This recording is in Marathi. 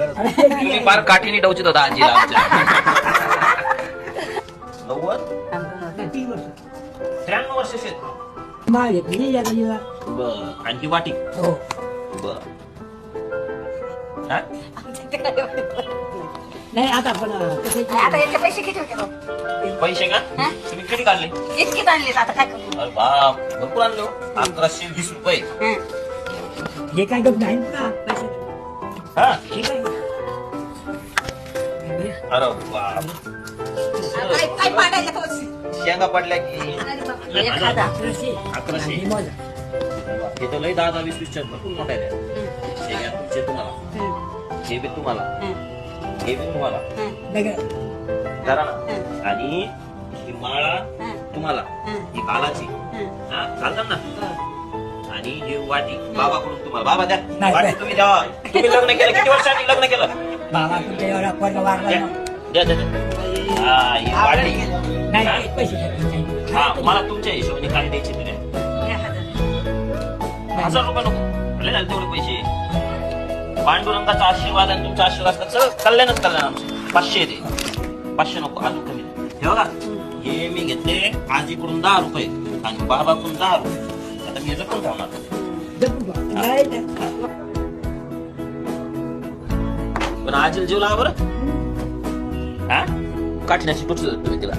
तुम्ही फार काठीने डवचित होता आजीला आमच्या. 90 93 वर्ष शेत. बर. आणि ती वाटी. बर. नाही आता पण आता याचे पैसे किती होते भाऊ? पैसे का तुम्ही किती काढले? इतके आणले आता काय करू? अरे बाप भरपूर आणलो. 1120 रुपये. हे काय गप नाही ना पैसे. हा हे काय अरे बाप काय काय पाडायला तो? शेंगा पडल्या की एखादा 1100. हे तर लय 10-20 भरपूर मोठा आहे. शेंगा तुमचे तुम्हाला, हे बी तुम्हाला, हे बी तुम्हाला करा ना. आणि ही माळा तुम्हाला, ही कालाची चालतात ना. आणि ही वाटी बाबाकडून तुम्हाला. बाबा द्या वाटी, तुम्ही द्या. तुम्ही लग्न केलं किती वर्षांनी लग्न केलं? बाबा तुमच्या एवढा पण वाढला द्या द्या. हा ही वाटी. नाही पैसे हा मला तुमच्या हिशोबाने काय द्यायचे तरी 1000 रुपये नको. लय झाले तेवढे पैसे. पांडुरंगाचा आशीर्वाद आणि तुमचा आशीर्वाद सगळं कल्याणच कल्याण आमचं. 500 दे. 500 नको, अजून कमी. हे बघा हे मी घेतले आजीकडून 10 रुपये आणि बाबाकडून 10 रुपये. आता मी जपून ठेवणार. पण आजीला जीव लावा बरं. हा काठीनाशी टुचलं तुम्ही तिला.